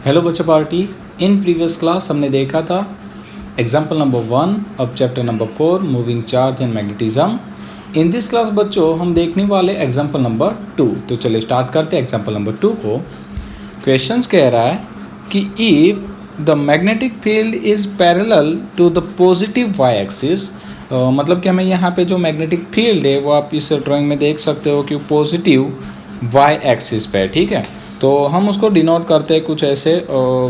Hello बच्चा party. In previous class हमने देखा था example number 1 of chapter number 4 moving charge and magnetism. In this class बच्चों हम देखने वाले एग्जाम्पल नंबर 2। तो चलिए स्टार्ट करते हैं एग्जाम्पल नंबर 2 को। क्वेश्चंस कह रहा है कि if the magnetic field is parallel to the positive Y axis, मतलब कि हमें यहाँ पे जो मैग्नेटिक फील्ड है वो आप इस ड्राइंग में देख सकते हो कि पॉजिटिव वाई एक्सिस पे है। ठीक है, तो हम उसको डिनोट करते हैं कुछ ऐसे,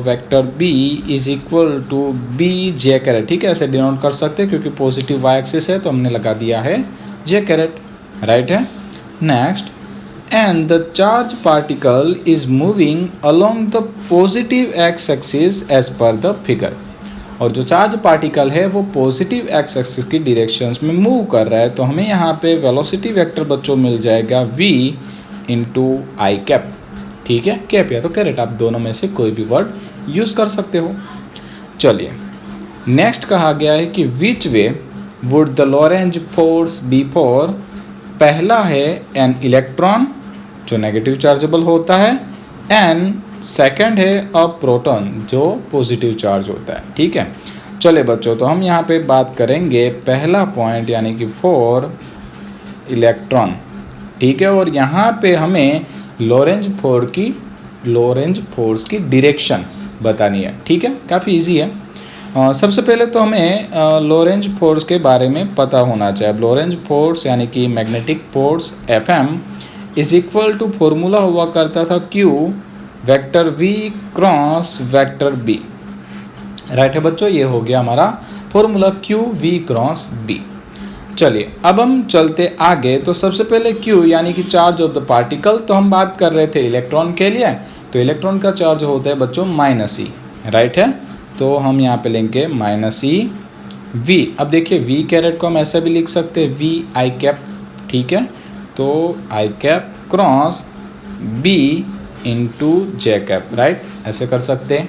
vector B is equal to B J caret. ठीक है, ऐसे डिनोट कर सकते हैं क्योंकि पॉजिटिव वाई एक्सिस है तो हमने लगा दिया है जे कैरेट। राइट है। Next, and the charge particle is moving along the positive X axis as per the figure. और जो चार्ज पार्टिकल है वो पॉजिटिव एक्स एक्सिस की डायरेक्शंस में मूव कर रहा है, तो हमें यहाँ पे वेलोसिटी वेक्टर बच्चों मिल जाएगा v इंटू आई कैप। ठीक है, कैप या तो कैरेट, आप दोनों में से कोई भी वर्ड यूज़ कर सकते हो। चलिए नेक्स्ट कहा गया है कि which way would the Lorentz force be for. पहला है एन इलेक्ट्रॉन जो नेगेटिव चार्जेबल होता है, एंड सेकंड है अ प्रोटॉन जो पॉजिटिव चार्ज होता है। ठीक है, चले बच्चों, तो हम यहाँ पे बात करेंगे पहला पॉइंट यानी कि फॉर इलेक्ट्रॉन। ठीक है, और यहाँ पे हमें लॉरेंज फोर्स की डायरेक्शन बतानी है। ठीक है, काफ़ी इजी है। सबसे पहले तो हमें लॉरेंज फोर्स के बारे में पता होना चाहिए। लॉरेंज फोर्स यानी कि magnetic force Fm is equal to formula हुआ करता था Q vector V cross vector B। Right है बच्चों, ये हो गया हमारा formula Q V cross B। चलिए अब हम चलते आगे। तो सबसे पहले Q यानी कि चार्ज ऑफ द पार्टिकल, तो हम बात कर रहे थे इलेक्ट्रॉन के लिए, तो इलेक्ट्रॉन का चार्ज होता है बच्चों -e। राइट है, तो हम यहाँ पे लेंगे -e v। अब देखिए v कैरेट को हम ऐसा भी लिख सकते हैं v आई कैप। ठीक है, तो आई कैप क्रॉस b इंटू जे कैप। राइट, ऐसे कर सकते हैं।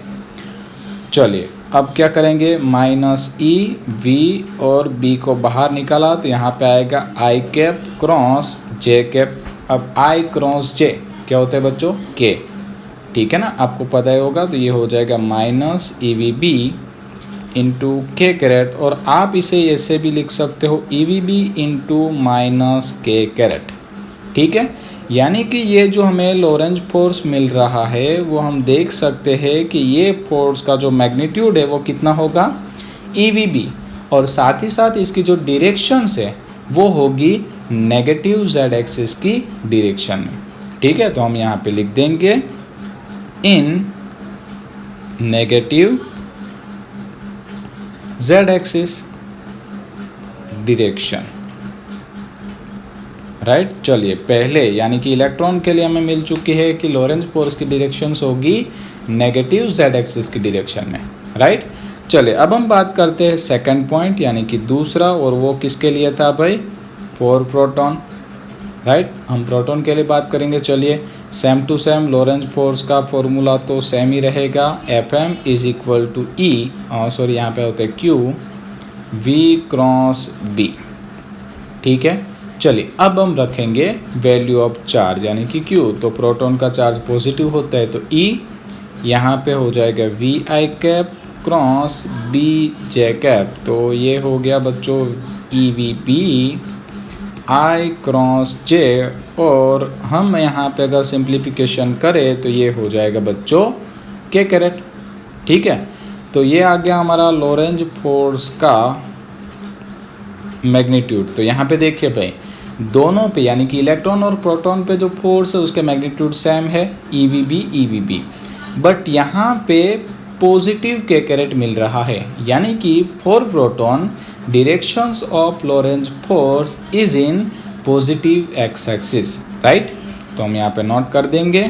चलिए अब क्या करेंगे, -e v और b को बाहर निकाला तो यहाँ पे आएगा आई कैप क्रॉस जे कैप। अब i क्रॉस j क्या होता है बच्चों, k। ठीक है ना, आपको पता ही होगा, तो ये हो जाएगा -evb इंटू के कैरेट, और आप इसे ऐसे भी लिख सकते हो evb इंटू -k कैरेट। ठीक है, यानी कि ये जो हमें लॉरेंज फोर्स मिल रहा है वो हम देख सकते हैं कि ये फोर्स का जो मैग्नीट्यूड है वो कितना होगा, evb, और साथ ही साथ इसकी जो डायरेक्शंस है वो होगी नेगेटिव z एक्सिस की डायरेक्शन में। ठीक है, तो हम यहाँ पे लिख देंगे in negative z axis direction. Right, चलिए पहले यानी कि इलेक्ट्रॉन के लिए हमें मिल चुकी है कि लॉरेंज फोर्स की डायरेक्शंस होगी नेगेटिव z एक्सिस की डायरेक्शन में। राइट, चलिए अब हम बात करते हैं सेकंड पॉइंट यानी कि दूसरा, और वो किसके लिए था भाई, फॉर प्रोटॉन। राइट, हम प्रोटॉन के लिए बात करेंगे। चलिए same to same Lorentz force का फॉर्मूला तो सेम ही रहेगा, Fm is equal to sorry यहाँ पे होता है Q V क्रॉस B। ठीक है, चलिए अब हम रखेंगे वैल्यू ऑफ चार्ज यानी कि Q। तो प्रोटॉन का चार्ज पॉजिटिव होता है तो E यहाँ पे हो जाएगा V आई कैप क्रॉस B जे कैप। तो ये हो गया बच्चों EVB I क्रॉस J, और हम यहाँ पे अगर सिंप्लीफिकेशन करें तो ये हो जाएगा बच्चों K कैरेट। ठीक है, तो ये आ गया हमारा लॉरेंज फोर्स का मैग्नीट्यूड। तो यहाँ पे देखिए भाई, दोनों पे यानी कि इलेक्ट्रॉन और प्रोटॉन पे जो फोर्स है उसके मैग्नीट्यूड सेम है EVB, बट यहाँ पे पॉजिटिव के कैरेट मिल रहा है, यानी कि for proton directions of Lorentz force is in positive X axis. Right, तो हम यहाँ पे नोट कर देंगे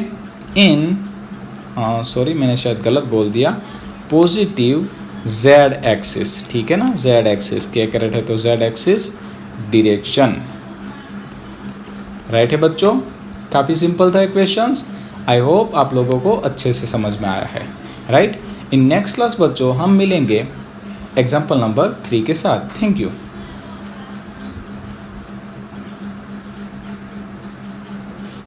इन सॉरी मैंने शायद गलत बोल दिया, पॉजिटिव z एक्सिस। ठीक है ना, z एक्सिस के कैरेट है तो z एक्सिस डायरेक्शन। राइट है बच्चों, काफ़ी सिंपल था क्वेश्चंस। आई होप आप लोगों को अच्छे से समझ में आया है। राइट, इन नेक्स्ट क्लास बच्चों हम मिलेंगे एग्जाम्पल नंबर 3 के साथ। Thank you.